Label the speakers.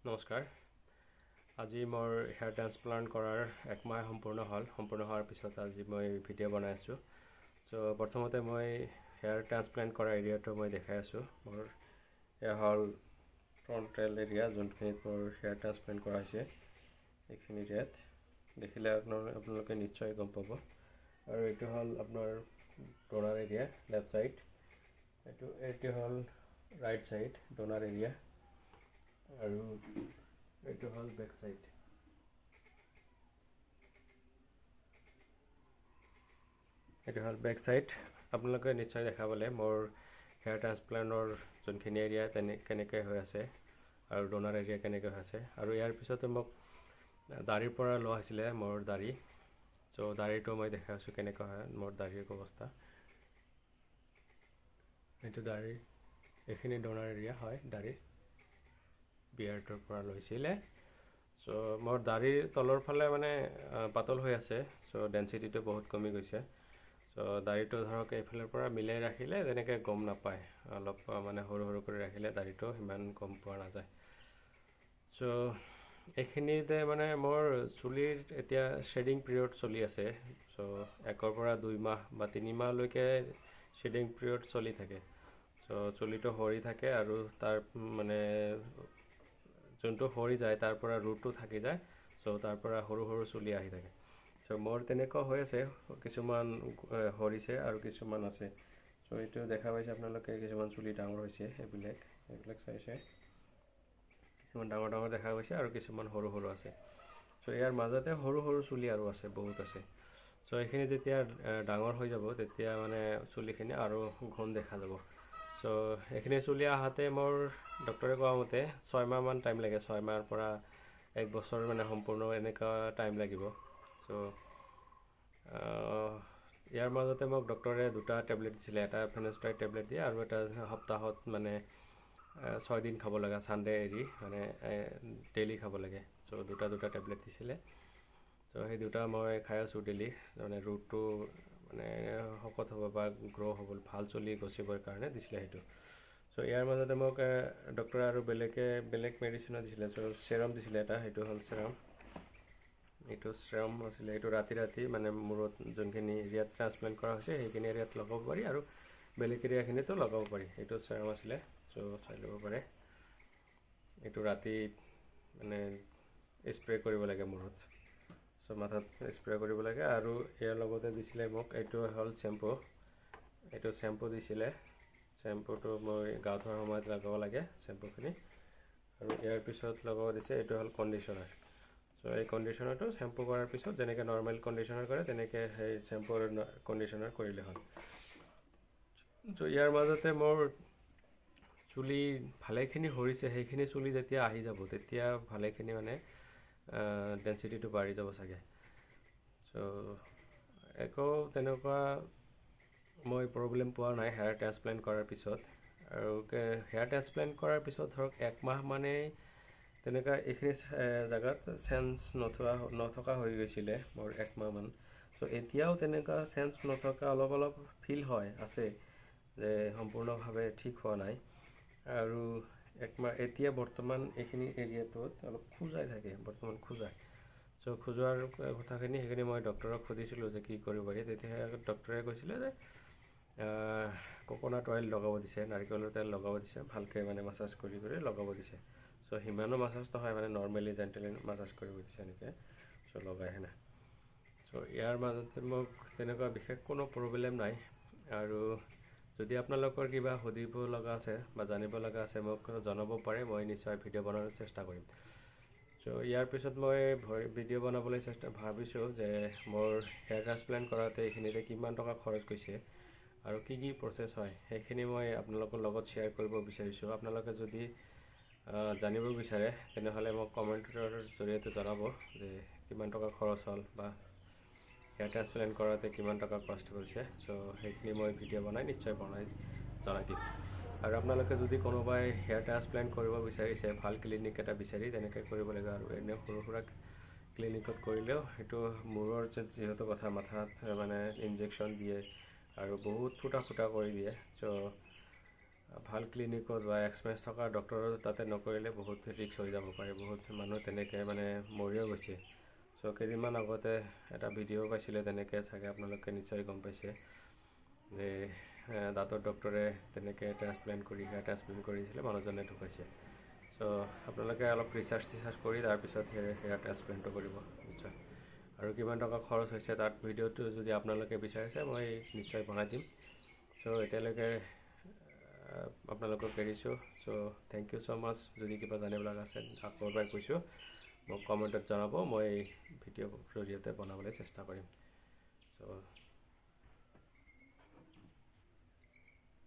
Speaker 1: নমস্কাৰ। আজি মোৰ হেয়াৰ ট্ৰান্সপ্লান্ট কৰাৰ একমাহ সম্পূৰ্ণ হোৱাৰ পিছত আজি মই ভিডিঅ' বনাই আছোঁ। চ' প্ৰথমতে মই হেয়াৰ ট্ৰান্সপ্লান্ট কৰা এৰিয়াটো মই দেখাই আছোঁ। মোৰ এয়া হ'ল ফ্ৰণ্টেল এৰিয়া, যোনখিনিত মোৰ হেয়াৰ ট্ৰান্সপ্লান্ট কৰা হৈছে। এইখিনি এৰিয়াত দেখিলে আপোনালোকে নিশ্চয় গম পাব। আৰু এইটো হ'ল আপোনাৰ ডোনাৰ এৰিয়া, লেফ্ট ছাইড। এইটো হ'ল ৰাইট ছাইড, ডোনাৰ এৰিয়া। আৰু এইটো হ'ল বেক ছাইড। আপোনালোকে নিশ্চয় দেখা পালে মোৰ হেয়াৰ ট্ৰান্সপ্লান্টৰ যোনখিনি এৰিয়া কেনেকৈ হৈ আছে আৰু ডোনাৰ এৰিয়া কেনেকৈ হৈ আছে। আৰু ইয়াৰ পিছতে মোক দাঢ়িৰ পৰা লোৱা হৈছিলে মোৰ দাঢ়ি। চ' দাঢ়িটো মই দেখাই আছোঁ কেনেকুৱা হয় মোৰ দাঢ়িৰ অৱস্থা। এইটো দাঢ়ি, এইখিনি ডোনাৰ এৰিয়া হয় দাঢ়ি, বিয়াৰ্ডৰ পৰা লৈছিলে। চ' মোৰ দাঢ়িৰ তলৰ ফালে মানে পাতল হৈ আছে, চ' ডেঞ্চিটিটো বহুত কমি গৈছে। চ' দাঢ়িটো ধৰক এইফালৰ পৰা মিলাই ৰাখিলে তেনেকৈ গম নাপায়, অলপ মানে সৰু সৰু কৰি ৰাখিলে দাঢ়িটো সিমান গম পোৱা নাযায়। চ' এইখিনিতে মানে মোৰ চুলিৰ এতিয়া শ্বেডিং পিৰিয়ড চলি আছে। চ' 1 পৰা 2 মাহ বা 3 মাহলৈকে শ্বেডিং পিৰিয়ড চলি থাকে। চ' চুলিটো সৰি থাকে আৰু তাৰ মানে যোনটো সৰি যায় তাৰ পৰা ৰুটটো থাকি যায়। চ' তাৰ পৰা সৰু সৰু চুলি আহি থাকে। চ' মোৰ তেনেকুৱা হৈ আছে, কিছুমান সৰিছে আৰু কিছুমান আছে। চ' এইটো দেখা পাইছে আপোনালোকে, কিছুমান চুলি ডাঙৰ হৈছে, এইবিলাক চাইছে। কিছুমান ডাঙৰ ডাঙৰ দেখা গৈছে আৰু কিছুমান সৰু সৰু আছে। চ' ইয়াৰ মাজতে সৰু সৰু চুলি আৰু আছে, বহুত আছে। চ' এইখিনি যেতিয়া ডাঙৰ হৈ যাব তেতিয়া মানে চুলিখিনি আৰু ঘন দেখা যাব। চ' এইখিনি চুলি আহাতে মোৰ ডক্টৰে কোৱা মতে 6 মাহমান টাইম লাগে। 6 মাহৰ পৰা 1 বছৰ মানে সম্পূৰ্ণ এনেকুৱা টাইম লাগিব। চ' ইয়াৰ মাজতে মোক ডক্টৰে 2টা টেবলেট দিছিলে। এটা ফেনষ্টাইড টেবলেট দিয়ে আৰু এটা সপ্তাহত মানে 6 দিন খাব লাগে, ছানডে এৰি মানে ডেইলি খাব লাগে। চ' দুটা টেবলেট দিছিলে। চ' সেই দুটা মই খাই আছোঁ ডেইলি, মানে ৰুটটো মানে শকত হ'ব বা গ্ৰ' হ'ব, ভাল চুলি গজিবৰ কাৰণে দিছিলে সেইটো। চ' ইয়াৰ মাজতে মোক ডক্টৰে আৰু বেলেগ মেডিচিনো দিছিলে। চ' চেৰাম দিছিলে এটা, সেইটো হ'ল চেৰাম। এইটো চেৰাম আছিলে, এইটো ৰাতি মানে মূৰত যোনখিনি এৰিয়াত ট্ৰান্সপ্লান্ট কৰা হৈছে সেইখিনি এৰিয়াত লগাব পাৰি আৰু বেলেগ এৰিয়াখিনিতো লগাব পাৰি। এইটো চেৰাম আছিলে, চ' চাই ল'ব পাৰে। এইটো ৰাতি মানে স্প্ৰে কৰিব লাগে মূৰত। চ' মাথাত স্প্ৰে কৰিব লাগে। আৰু ইয়াৰ লগতে দিছিলে মোক, এইটো হ'ল চেম্পু। এইটো চেম্পু দিছিলে। চেম্পুটো মই গা ধোৱাৰ সময়ত লগাব লাগে চেম্পুখিনি। আৰু ইয়াৰ পিছত লগাব দিছে, এইটো হ'ল কণ্ডিশ্যনাৰ। চ' এই কণ্ডিশ্যনাৰটো চেম্পু কৰাৰ পিছত যেনেকৈ নৰ্মেল কণ্ডিশ্যনাৰ কৰে তেনেকৈ সেই চেম্পুৰ কণ্ডিশ্যনাৰ কৰিলে হ'ল। চ' ইয়াৰ মাজতে মোৰ চুলি ভালেখিনি সৰিছে। সেইখিনি চুলি যেতিয়া আহি যাব তেতিয়া ভালেখিনি মানে ডেঞ্চিটিটো বাঢ়ি যাব চাগে। চ' একো তেনেকুৱা মই প্ৰব্লেম পোৱা নাই হেয়াৰ ট্ৰান্সপ্লান্ট কৰাৰ পিছত। আৰু হেয়াৰ ট্ৰান্সপ্লান্ট কৰাৰ পিছত ধৰক 1 মাহ মানেই তেনেকুৱা এইখিনি জেগাত চেঞ্জ নথকা হৈ গৈছিলে মোৰ 1 মাহমান। চ' এতিয়াও তেনেকুৱা চেঞ্জ নথকা অলপ ফিল হয়, আছে যে সম্পূৰ্ণভাৱে ঠিক হোৱা নাই। আৰু 1 মাহ এতিয়া বৰ্তমান এইখিনি এৰিয়াটোত অলপ খোজাই থাকে, বৰ্তমান খোজায়। চ' খোজোৱাৰ কথাখিনি সেইখিনি মই ডক্টৰক সুধিছিলোঁ যে কি কৰিব পাৰি। তেতিয়া ডক্টৰে কৈছিলে যে কোকোনাট অইল লগাব দিছে, নাৰিকলৰ তেল লগাব দিছে, ভালকৈ মানে মাছাজ কৰি লগাব দিছে। চ' সিমানো মাছাজ নহয়, মানে নৰ্মেলি জেণ্টেলি মাছাজ কৰিব দিছে এনেকৈ। চ' লগাই হেনে। চ' ইয়াৰ মাজতে মোক তেনেকুৱা বিশেষ কোনো প্ৰব্লেম নাই। আৰু যদি আপোনালোকৰ কিবা সুধিব লগা আছে বা জানিব লগা আছে মোক জনাব পাৰে, মই নিশ্চয় ভিডিঅ' বনাবলৈ চেষ্টা কৰিম। চ' ইয়াৰ পিছত মই ভিডিঅ' বনাবলৈ ভাবিছোঁ যে মোৰ হেয়াৰ ট্ৰান্সপ্লান্ট কৰাতে এইখিনিতে কিমান টকা খৰচ গৈছে আৰু কি প্ৰচেছ হয় সেইখিনি মই আপোনালোকৰ লগত শ্বেয়াৰ কৰিব বিচাৰিছোঁ। আপোনালোকে যদি জানিব বিচাৰে তেনেহ'লে মোক কমেণ্টৰ জৰিয়তে জনাব যে কিমান টকা খৰচ হ'ল বা হেয়াৰ ট্ৰান্সপ্লান্ট কৰাতে কিমান টকা কষ্ট কৰিছে। চ' সেইখিনি মই ভিডিঅ' বনাই নিশ্চয় জনাই দিম। আৰু আপোনালোকে যদি কোনোবাই হেয়াৰ ট্ৰান্সপ্লান্ট কৰিব বিচাৰিছে, ভাল ক্লিনিক এটা বিচাৰি তেনেকৈ কৰিব লাগে। আৰু এনে সৰু সুৰা ক্লিনিকত কৰিলেও সেইটো মূৰৰ যিহেতু কথা, মাথাত মানে ইনজেকশ্যন দিয়ে আৰু বহুত ফুটা কৰি দিয়ে। চ' ভাল ক্লিনিকত বা এক্সপিৰিয়েঞ্চ থকা ডক্টৰৰ তাতে নকৰিলে বহুত ৰিস্ক হৈ যাব পাৰে, বহুত মানুহ তেনেকৈ মানে মৰিও গৈছে। চ' কেইদিনমান আগতে এটা ভিডিঅ' পাইছিলে তেনেকৈ, চাগে আপোনালোকে নিশ্চয় গম পাইছে যে দাঁতৰ ডক্টৰে তেনেকৈ হেয়াৰ ট্ৰান্সপ্লেণ্ট কৰিছিলে, মানুহজনে ঢুকাইছে। চ' আপোনালোকে অলপ ৰিচাৰ্চ কৰি তাৰপিছত হেয়াৰ ট্ৰান্সপ্লেণ্টটো কৰিব নিশ্চয়। আৰু কিমান টকা খৰচ হৈছে তাত ভিডিঅ'টো যদি আপোনালোকে বিচাৰিছে মই নিশ্চয় বনাই দিম। চ' এতিয়ালৈকে আপোনালোকক এৰিছোঁ। চ' থেংক ইউ ছ' মাছ। যদি কিবা জানিব লগা আছে আকৌ এবাৰ কৈছোঁ, মোক কমেণ্টত জনাব, মই ভিডিঅ'ৰ জৰিয়তে বনাবলৈ চেষ্টা কৰিম। চ'